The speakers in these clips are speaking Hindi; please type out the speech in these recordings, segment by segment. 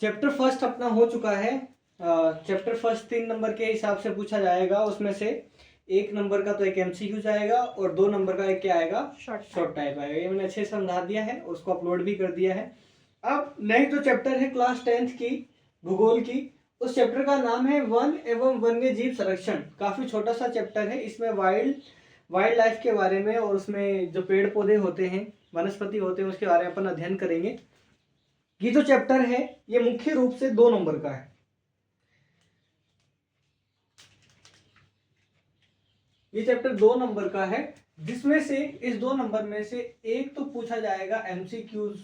चैप्टर फर्स्ट अपना हो चुका है। चैप्टर फर्स्ट 3 नंबर के हिसाब से पूछा जाएगा। उसमें से 1 नंबर का तो एक एमसीक्यू जाएगा और 2 नंबर का एक क्या आएगा, शॉर्ट टाइप आएगा। ये मैंने अच्छे से समझा दिया है, उसको अपलोड भी कर दिया है। अब नेक्स्ट जो चैप्टर है क्लास 10th की भूगोल की, उस चैप्टर का नाम है वन एवं वन्य जीव संरक्षण। काफी छोटा सा चैप्टर है। इसमें वाइल्ड लाइफ के बारे में और उसमें जो पेड़ पौधे होते हैं, वनस्पति होते हैं, उसके बारे में अपन अध्ययन करेंगे। ये जो चैप्टर है ये मुख्य रूप से 2 नंबर का है। ये चैप्टर 2 नंबर का है, जिसमें से इस 2 नंबर में से एक तो पूछा जाएगा एमसीक्यूज,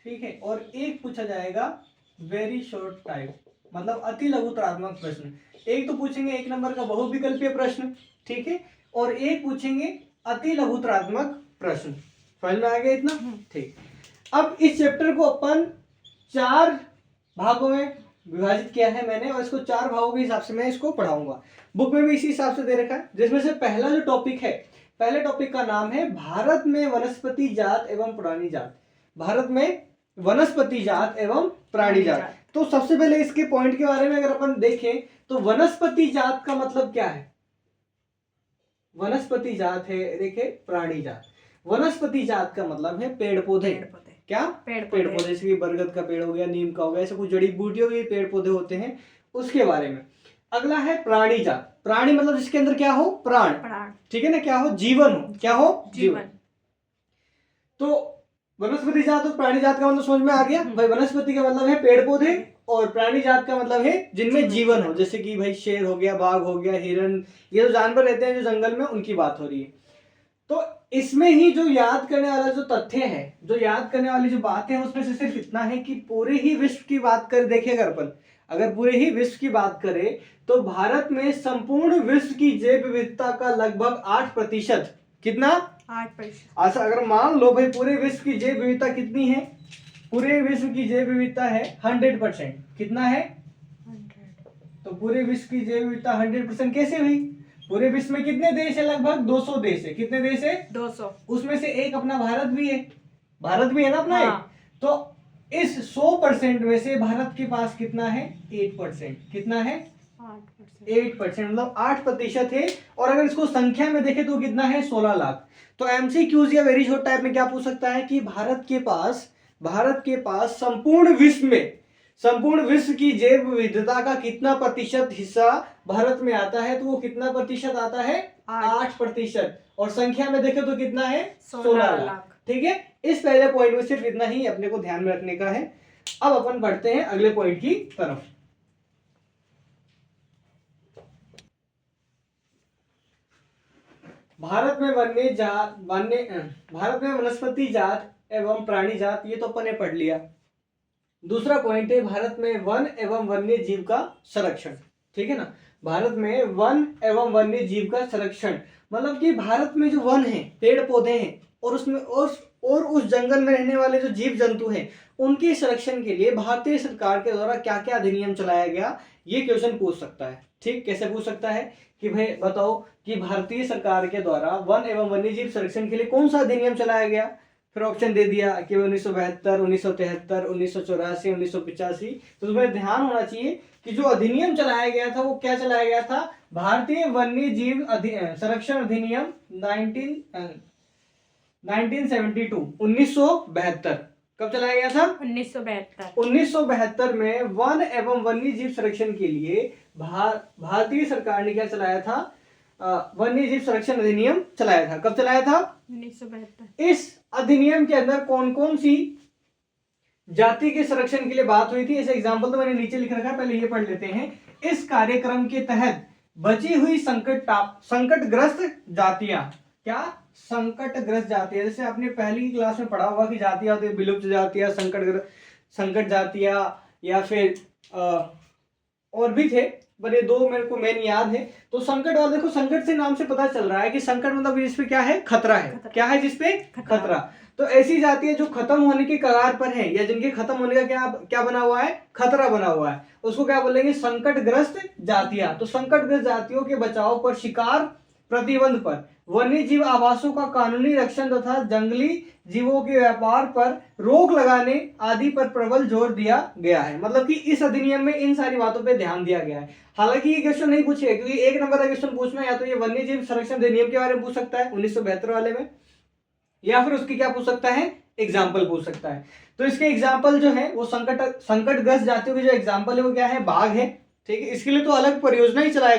ठीक है, और एक पूछा जाएगा वेरी शॉर्ट टाइप, मतलब अति लघुतरात्मक प्रश्न। एक तो पूछेंगे 1 नंबर का बहुविकल्पीय प्रश्न, ठीक है, और एक पूछेंगे अति लघुतरात्मक प्रश्न। समझ में आ गया इतना? ठीक। अब इस चैप्टर को अपन 4 भागों में विभाजित किया है मैंने, और इसको 4 भागों के हिसाब से मैं इसको पढ़ाऊंगा। बुक में भी इसी हिसाब से दे रखा है, जिसमें से पहला जो टॉपिक है, पहले टॉपिक का नाम है भारत में वनस्पति जात एवं प्राणी जात। भारत में वनस्पति जात एवं प्राणी जात। तो सबसे पहले इसके पॉइंट के बारे में अगर अपन देखें तो वनस्पति जात का मतलब क्या है? वनस्पति जात है, देखे प्राणी जात। वनस्पति जात का मतलब है पेड़ पौधे। क्या? पेड़ पौधे, जैसे कि बरगद का पेड़ हो गया, नीम का हो गया, ऐसे कुछ जड़ी बूटियों के पेड़ पौधे होते हैं, उसके बारे में। अगला है प्राणी जात। प्राणी मतलब जिसके अंदर क्या हो? प्राण, ठीक है ना, क्या हो? जीवन हो। क्या हो? जीवन। तो वनस्पति जात और प्राणी जात का मतलब समझ में आ गया भाई। वनस्पति का मतलब है पेड़ पौधे और प्राणी जात का मतलब है जिनमें जीवन हो, जैसे कि भाई शेर हो गया, बाघ हो गया, हिरन, ये जो जानवर रहते हैं जो जंगल में, उनकी बात हो रही है। तो इसमें ही जो याद करने वाला जो तथ्य है, जो याद करने वाली जो बात है, उसमें से सिर्फ इतना है कि पूरे ही विश्व की बात कर देखें अगर पूरे ही विश्व की बात करें तो भारत में संपूर्ण विश्व की जैव विविधता का लगभग 8%। कितना? 8%। अच्छा, अगर मान लो भाई पूरे विश्व की जैव विविधता कितनी है? पूरे विश्व की जैव विविधता है 100%। कितना है? 100। तो पूरे विश्व की जैव विविधता 100% कैसे हुई? पूरे विश्व में कितने देश है? लगभग 200 देश है। कितने देश है? 200। उसमें से एक अपना भारत भी है। भारत भी है ना अपना? हाँ। तो इस 100% में से भारत के पास कितना है? 8%। कितना है? 8%, मतलब 8% है। और अगर इसको संख्या में देखें तो कितना है? 16 लाख। तो एमसीक्यूज या वेरी शॉर्ट टाइप में क्या पूछ सकता है कि भारत के पास संपूर्ण विश्व की जैव विविधता का कितना प्रतिशत हिस्सा भारत में आता है? तो वो कितना प्रतिशत आता है? 8%। और संख्या में देखें तो कितना है? 16 लाख। ठीक है, इस पहले पॉइंट में सिर्फ इतना ही अपने को ध्यान में रखने का है। अब अपन बढ़ते हैं अगले पॉइंट की तरफ। भारत में वनस्पति जात एवं प्राणी जात, ये तो अपन ने पढ़ लिया। दूसरा पॉइंट है भारत में वन एवं वन्य जीव का संरक्षण। ठीक है ना, भारत में वन एवं वन्य जीव का संरक्षण मतलब कि भारत में जो वन है, पेड़ पौधे हैं, और उसमें और उस जंगल में रहने वाले जो जीव जंतु हैं, उनके संरक्षण के लिए भारतीय सरकार के द्वारा क्या क्या अधिनियम चलाया गया, ये क्वेश्चन पूछ सकता है। ठीक, कैसे पूछ सकता है कि भाई बताओ कि भारतीय सरकार के द्वारा वन एवं वन्य जीव संरक्षण के लिए कौन सा अधिनियम चलाया गया? फिर ऑप्शन दे दिया कि 1972, 1973, 1984, 1985। तो तुम्हें ध्यान होना चाहिए कि जो अधिनियम चलाया गया था वो क्या चलाया गया था? भारतीय वन्य जीव संरक्षण अधिनियम 1972। कब चलाया गया था? 1972 में वन एवं वन्य जीव संरक्षण के लिए भारतीय सरकार ने क्या चलाया था? वन्य जीव संरक्षण अधिनियम चलाया था। कब चलाया था? 1972। इस अधिनियम के अंदर कौन कौन सी जाति के संरक्षण के लिए बात हुई थी? ऐसे एग्जांपल तो मैंने नीचे लिख रखा है, पहले ये पढ़ लेते हैं। इस कार्यक्रम के तहत बची हुई संकटग्रस्त जातियां, क्या? संकटग्रस्त जातियां, जैसे आपने पहली क्लास में पढ़ा होगा कि जातियां होती है विलुप्त जातियां, संकट जातियां, या फिर और भी थे, पर ये 2 मेरे को मेन याद है। तो संकट वाला देखो, संकट से नाम से पता चल रहा है कि संकट मतलब जिसपे क्या है? खतरा है। क्या है? जिसपे खतरा। तो ऐसी जातियां जो खत्म होने के कगार पर है, या जिनके खत्म होने का क्या बना हुआ है? खतरा बना हुआ है, उसको क्या बोलेंगे? संकटग्रस्त जातियां। तो संकटग्रस्त जातियों के बचाव पर, शिकार प्रतिबंध पर, वन्य जीव आवासों का कानूनी रक्षण तथा जंगली जीवों के व्यापार पर रोक लगाने आदि पर प्रबल जोर दिया गया है। मतलब कि इस अधिनियम में इन सारी बातों पे ध्यान दिया गया है। हालांकि ये क्वेश्चन नहीं पूछे क्योंकि एक नंबर का क्वेश्चन पूछना या तो ये वन्य जीव संरक्षण अधिनियम के बारे में पूछ सकता है 1972 वाले में, या फिर उसकी क्या पूछ सकता है, एग्जाम्पल पूछ सकता है। तो इसके एग्जाम्पल जो है वो संकटग्रस्त जातियों के जो एग्जाम्पल है वो क्या है, बाघ है। ठीक है, इसके लिए तो अलग परियोजना ही चलाई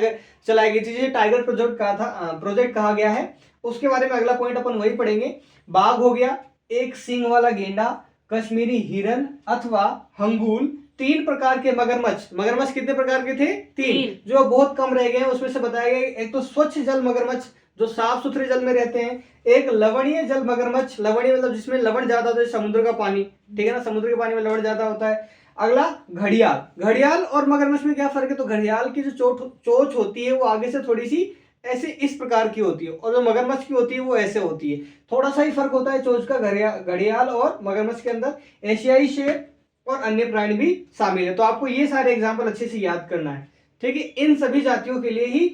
गई थी जिसे टाइगर प्रोजेक्ट कहा था, प्रोजेक्ट कहा गया है। उसके बारे में अगला पॉइंट अपन वही पढ़ेंगे। बाघ हो गया, एक सींग वाला गेंडा, कश्मीरी हिरन अथवा हंगूल, 3 प्रकार के मगरमच्छ। मगरमच्छ कितने प्रकार के थे, 3, जो बहुत कम रह गए हैं उसमें से बताया गया। एक तो स्वच्छ जल मगरमच्छ जो साफ सुथरे जल में रहते हैं, एक लवणीय जल मगरमच्छ, लवणीय मतलब जिसमें लवण ज्यादा होता है, समुद्र का पानी, ठीक है ना, समुद्र के पानी में लवण ज्यादा होता है। अगला घड़ियाल। घड़ियाल और मगरमच्छ में क्या फर्क है, तो घड़ियाल की जो चोंच होती है वो आगे से थोड़ी सी ऐसे इस प्रकार की होती है और जो मगरमच्छ की होती है वो ऐसे होती है। थोड़ा सा ही फर्क होता है चोंच का घड़ियाल और मगरमच्छ के अंदर। एशियाई शेर और अन्य प्राणी भी शामिल है। तो आपको ये सारे एग्जाम्पल अच्छे से याद करना है। ठीक है, इन सभी जातियों के लिए ही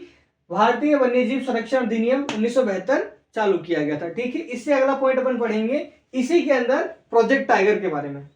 भारतीय वन्यजीव संरक्षण अधिनियम 1972 चालू किया गया था। ठीक है, इससे अगला पॉइंट अपन पढ़ेंगे इसी के अंदर प्रोजेक्ट टाइगर के बारे में।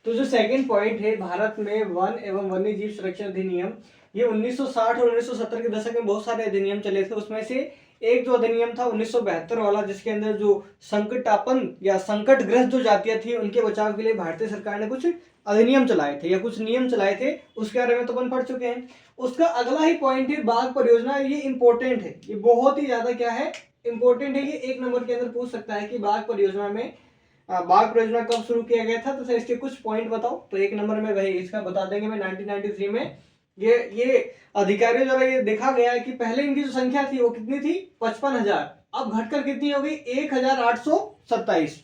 तो जो सेकंड पॉइंट है, भारत में वन एवं वन्य जीव संरक्षण अधिनियम, ये 1960 और 1970 के दशक में बहुत सारे अधिनियम चले थे। उसमें से एक जो अधिनियम था 1972 वाला, जिसके अंदर जो संकटापन या संकटग्रस्त जो जातियां थी उनके बचाव के लिए भारतीय सरकार ने कुछ अधिनियम चलाए थे या कुछ नियम चलाए थे, उसके बारे में तो अपन पढ़ चुके हैं। उसका अगला ही पॉइंट है बाघ परियोजना। ये इंपॉर्टेंट है, ये बहुत ही ज्यादा क्या है, इंपॉर्टेंट है। ये 1 नंबर के अंदर पूछ सकता है कि बाघ परियोजना में बाघ परियोजना कब शुरू किया गया था, तो सर इसके कुछ पॉइंट बताओ। तो 1 नंबर में भाई इसका बता देंगे मैं 1993 में ये अधिकारियों द्वारा ये देखा गया है कि पहले इनकी जो संख्या थी वो कितनी थी, 55,000, अब घटकर कितनी हो गई, 1,827,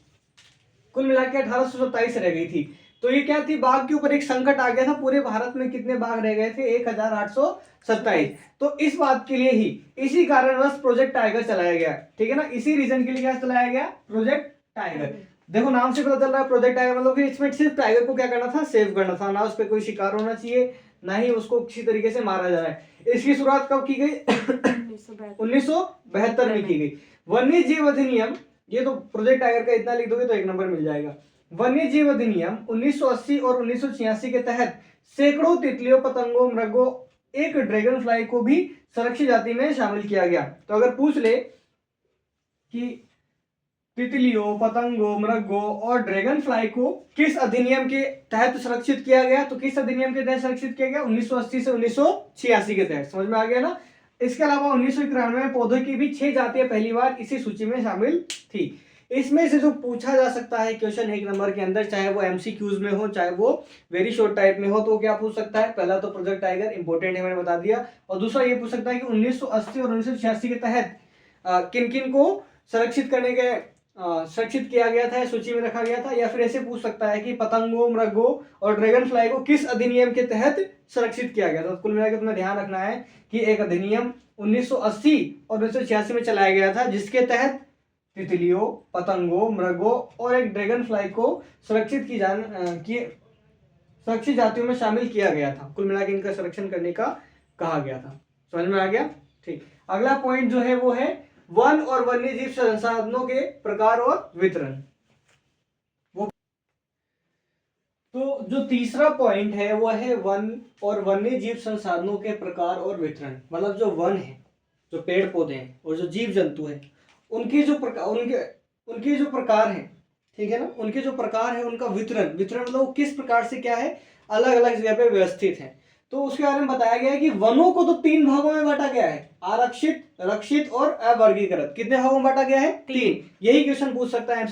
कुल मिला के 1,827 रह गई थी। तो ये क्या थी, बाघ के ऊपर एक संकट आ गया था। पूरे भारत में कितने बाघ रह गए थे, 1,827। तो इस बात के लिए ही, इसी कारणवश प्रोजेक्ट टाइगर चलाया गया। ठीक है ना, इसी रीजन के लिए क्या चलाया गया, प्रोजेक्ट टाइगर। देखो नाम से पता चल रहा है प्रोजेक्ट टाइगर, मतलब कि इसमें सिर्फ टाइगर को क्या करना था, सेव करना था, ना उस पर कोई शिकार होना चाहिए, ना ही उसको किसी तरीके से मारा जा रहा है। इसकी शुरुआत कब की गई, 1972 में की गई। वन्य जीव अधिनियम, ये तो प्रोजेक्ट टाइगर का इतना लिख दोगे तो 1 नंबर मिल जाएगा। वन्य जीव अधिनियम 1980 और 1986 के तहत सैकड़ों तितलियों, पतंगों, मृगों, एक ड्रैगन फ्लाई को भी संरक्षित जाति में शामिल किया गया। तो अगर पूछ ले कि तितलियों, पतंगों, मृगों और ड्रैगन फ्लाई को किस अधिनियम के तहत सुरक्षित किया गया, तो किस अधिनियम के तहत सुरक्षित किया गया, 1980 से 1986 के तहत। समझ में आ गया ना। इसके अलावा 1991 में पौधों की भी 6 जातियां पहली बार इसी सूची में शामिल थी। इसमें से जो पूछा जा सकता है क्वेश्चन 1 नंबर के अंदर, चाहे वो एमसीक्यूज में हो चाहे वो वेरी शॉर्ट टाइप में हो, तो क्या पूछ सकता है, पहला तो प्रोजेक्ट टाइगर इंपॉर्टेंट है, मैंने बता दिया। और दूसरा ये पूछ सकता है कि 1980 और 1986 के तहत किन किन को सुरक्षित किया गया था, सूची में रखा गया था। या फिर ऐसे पूछ सकता है कि पतंगों, मृगों और ड्रैगन फ्लाई को किस अधिनियम के तहत सुरक्षित किया गया था। तो कुल मिलाकर तुम्हें ध्यान रखना है कि एक अधिनियम 1980 और 1986 में चलाया गया था जिसके तहत तितलियों, पतंगों, मृगों और एक ड्रैगन फ्लाई को सुरक्षित जातियों में शामिल किया गया था। कुल मिलाकर इनका संरक्षण करने का कहा गया था। समझ में आ गया। ठीक, अगला पॉइंट जो है वो है वन और वन्य जीव संसाधनों के प्रकार और वितरण। तो जो तीसरा पॉइंट है वो है वन और वन्य जीव संसाधनों के प्रकार और वितरण। मतलब जो वन है, जो पेड़ पौधे हैं और जो जीव जंतु है, उनके जो प्रकार हैं, ठीक है ना, उनके जो प्रकार है उनका वितरण मतलब किस प्रकार से क्या है, अलग अलग जगह पे व्यवस्थित है। तो उसके बारे में बताया गया है कि वनों को तो 3 भागों में बांटा गया है, आरक्षित, रक्षित और अवर्गीकृत। कितने भागों में बांटा गया है, 3। यही क्वेश्चन पूछ सकता है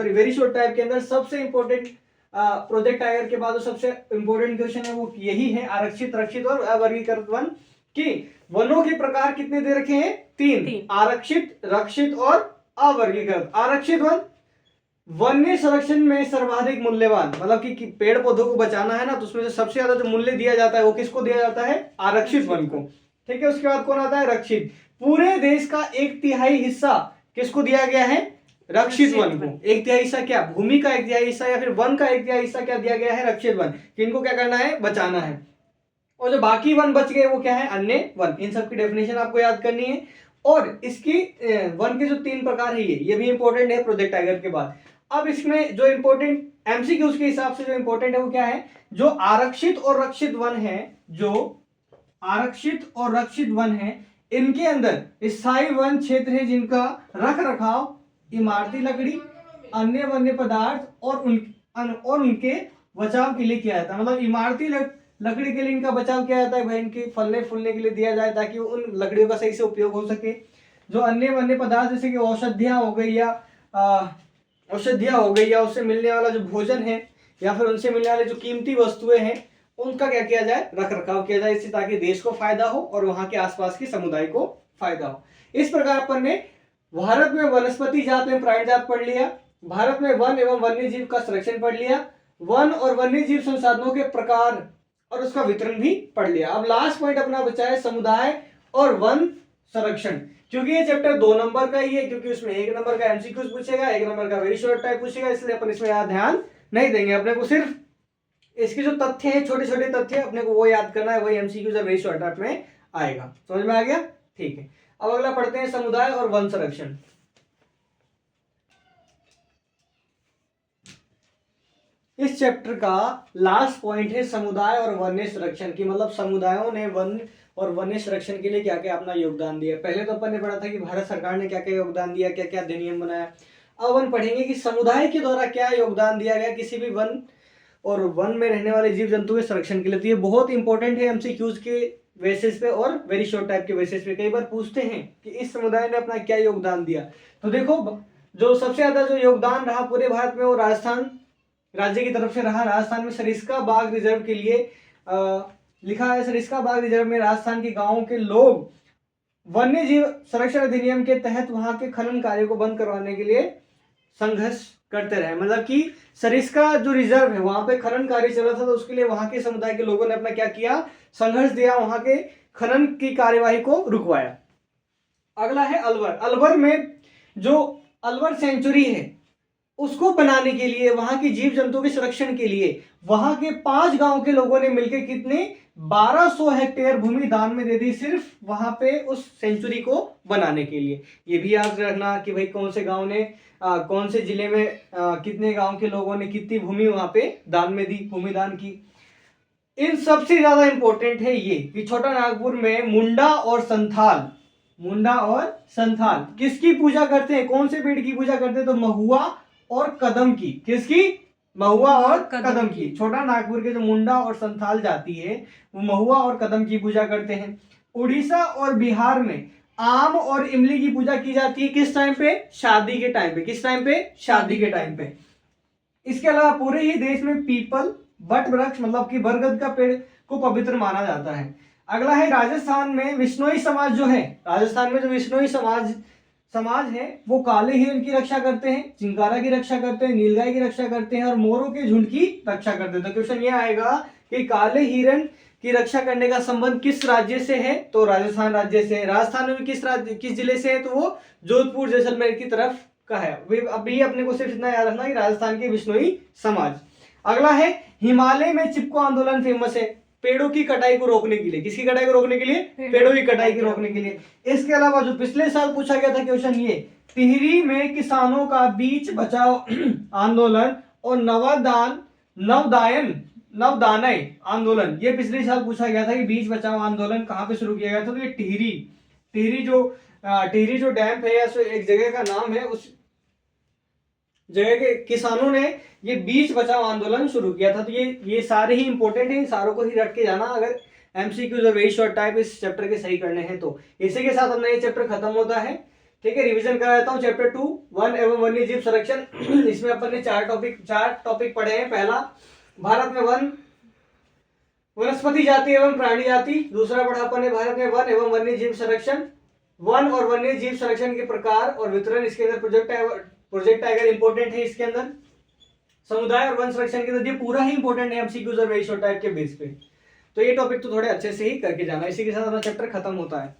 वेरी शॉर्ट टाइप के अंदर। सबसे इंपॉर्टेंट प्रोजेक्ट टाइगर के बाद सबसे इंपॉर्टेंट क्वेश्चन है वो यही है, आरक्षित, रक्षित और अवर्गीकृत वन। कि वनों के प्रकार कितने दे रखे हैं, 3, आरक्षित, रक्षित और अवर्गीकृत। आरक्षित वन वन्य संरक्षण में सर्वाधिक मूल्यवान, मतलब कि पेड़ पौधों को बचाना है ना, तो उसमें से सबसे ज्यादा जो मूल्य दिया जाता है वो किसको दिया जाता है, आरक्षित वन को। ठीक है, उसके बाद कौन आता है, रक्षित। पूरे देश का 1/3 हिस्सा किसको दिया गया है, रक्षित वन को। 1/3 हिस्सा क्या, भूमि का 1/3 हिस्सा या फिर वन का 1/3 हिस्सा क्या दिया गया है, रक्षित वन। इनको क्या करना है, बचाना है। और जो बाकी वन बच गए वो क्या है, अन्य वन। इन सब की डेफिनेशन आपको याद करनी है। और इसकी वन के जो 3 प्रकार है ये भी इंपॉर्टेंट है प्रोजेक्ट टाइगर के बाद। अब इसमें जो इंपॉर्टेंट एमसीक्यूज के हिसाब से जो इंपॉर्टेंट है वो क्या है, जो आरक्षित और रक्षित वन है, जो आरक्षित और रक्षित वन है, इनके अंदर स्थायी वन क्षेत्र है जिनका रख रखाव इमारती लकड़ी, अन्य वन्य पदार्थ और उनके बचाव के लिए किया जाता है। मतलब इमारती लकड़ी के लिए इनका बचाव किया जाता है भाई, इनके फलने फूलने के लिए दिया जाए ताकि उन लकड़ियों का सही से उपयोग हो सके। जो अन्य वन्य पदार्थ जैसे कि औषधियां हो गई या उससे मिलने वाला जो भोजन है या फिर उनसे मिलने वाले जो कीमती वस्तुएं हैं उनका क्या किया जाए, रख रखाव किया जाए, इससे ताकि देश को फायदा हो और वहां के आसपास के समुदाय को फायदा हो। इस प्रकार अपन ने भारत में वनस्पति जात एवं प्राणी जात पढ़ लिया, भारत में वन एवं वन्य जीव का संरक्षण पढ़ लिया, वन और वन्य जीव संसाधनों के प्रकार और उसका वितरण भी पढ़ लिया। अब लास्ट पॉइंट अपना बचा है समुदाय और वन संरक्षण, क्योंकि ये चैप्टर 2 नंबर का ही है, क्योंकि उसमें 1 नंबर का एमसीक्यूज पूछेगा, 1 नंबर का वेरी शॉर्ट टाइप पूछेगा, इसलिए अपन इसमें याद ध्यान नहीं देंगे। अपने को सिर्फ इसके जो तथ्य हैं, छोटे छोटे तथ्य अपने को वो याद करना है, वही एमसीक्यूज और वेरी शॉर्ट टाइप में आएगा। समझ में आ गया? ठीक है, अब अगला पढ़ते हैं समुदाय और वन संरक्षण। इस चैप्टर का लास्ट पॉइंट है समुदाय और वन्य संरक्षण की, मतलब समुदायों ने वन और वन्य संरक्षण के लिए क्या क्या अपना योगदान दिया। पहले तो अपन ने पढ़ा था कि भारत सरकार ने क्या क्या योगदान दिया, क्या क्या अधिनियम बनाया। अब अपन पढ़ेंगे कि समुदाय के द्वारा क्या योगदान दिया गया किसी भी वन और वन में रहने वाले जीव जंतु के संरक्षण के लिए। तो ये बहुत इंपॉर्टेंट है एमसीक्यूज के बेसिस पे और वेरी शॉर्ट टाइप के बेसिस पे। कई बार पूछते हैं कि इस समुदाय ने अपना क्या योगदान दिया। तो देखो, जो सबसे ज्यादा जो योगदान रहा पूरे भारत में वो राजस्थान राज्य की तरफ से रहा। राजस्थान में सरिस्का बाघ रिजर्व के लिए लिखा है, सरिस्का बाघ रिजर्व में राजस्थान के गांवों के लोग वन्य जीव संरक्षण अधिनियम के तहत वहां के खनन कार्य को बंद करवाने के लिए संघर्ष करते रहे। मतलब कि सरिस्का जो रिजर्व है वहां पे खनन कार्य चल रहा था, तो उसके लिए वहां के समुदाय के लोगों ने अपना क्या किया, संघर्ष दिया, वहां के खनन की कार्यवाही को रुकवाया। अगला है अलवर। अलवर में जो अलवर सेंचुरी है उसको बनाने के लिए, वहां के जीव जंतु के संरक्षण के लिए वहां के 5 गांव के लोगों ने मिलकर कितने 1200 हेक्टेयर भूमि दान में दे दी, सिर्फ वहां पे उस सेंचुरी को बनाने के लिए। ये भी याद रखना कि भाई कौन से गांव ने कौन से जिले में कितने गांव के लोगों ने कितनी भूमि वहां पे दान में दी, भूमि दान की। इन सबसे ज्यादा इंपॉर्टेंट है ये कि छोटा नागपुर में मुंडा और संथाल किसकी पूजा करते हैं, कौन से पेड़ की पूजा करते हैं, तो महुआ और कदम की। किसकी? महुआ और कदम की। छोटा नागपुर के जो मुंडा और संथाल जाति है वो महुआ और कदम की पूजा करते हैं। उड़ीसा और बिहार में आम और इमली की पूजा की जाती है। किस टाइम पे? शादी के टाइम पे। किस टाइम पे? शादी के टाइम पे। इसके अलावा पूरे ही देश में पीपल, बट वृक्ष मतलब कि बरगद का पेड़ को पवित्र माना जाता है। अगला है राजस्थान में विश्नोई समाज जो है, राजस्थान में जो विश्नोई समाज है वो काले हिरण की रक्षा करते हैं, चिंकारा की रक्षा करते हैं, नीलगाय की रक्षा करते हैं और मोरों के झुंड की रक्षा करते हैं। तो क्वेश्चन ये आएगा कि काले हिरण की रक्षा करने का संबंध किस राज्य से है, तो राजस्थान राज्य से। राजस्थान में किस जिले से है, तो वो जोधपुर जैसलमेर की तरफ का है। अभी अपने को सिर्फ इतना याद रखना कि राजस्थान के विश्नोई समाज। अगला है हिमालय में चिपको आंदोलन फेमस है पेड़ों की कटाई को रोकने के लिए। किसकी कटाई को रोकने के लिए? पेड़ों की कटाई को रोकने के लिए। इसके अलावा जो पिछले साल पूछा गया था क्वेश्चन, ये टिहरी में किसानों का बीज बचाओ आंदोलन और नवदानय आंदोलन, ये पिछले साल पूछा गया था कि बीज बचाओ आंदोलन कहाँ पे शुरू किया गया था, तो ये टिहरी जो डैम है या एक जगह का नाम है, उस जगह के किसानों ने ये बीज बचाओ आंदोलन शुरू किया था। तो ये सारे ही इंपॉर्टेंट है, इन सारों को ही रट के जाना अगर एमसीक्यूज और वेरी शॉर्ट टाइप इस चैप्टर के सही करने हैं तो। इसी के साथ अपना ये चैप्टर खत्म होता है। ठीक है, रिवीजन करा देता हूँ। चैप्टर 2 वन एवं वन्य जीव संरक्षण। इसमें अपन ने 4 टॉपिक पढ़े हैं। पहला, भारत में वनस्पति जाति एवं प्राणी जाति। दूसरा पढ़ा अपन ने भारत में वन एवं वन्य जीव संरक्षण, वन और वन्य जीव संरक्षण के प्रकार और वितरण। इसके अंदर प्रोजेक्ट टाइगर इंपॉर्टेंट है। इसके अंदर समुदाय और वन संरक्षण के अंदर ये पूरा ही इंपॉर्टेंट है एमसीक्यूज और वेरी शॉर्ट टाइप के बेस पे। तो ये टॉपिक तो थोड़े अच्छे से ही करके जाना। इसी के साथ अपना चैप्टर खत्म होता है।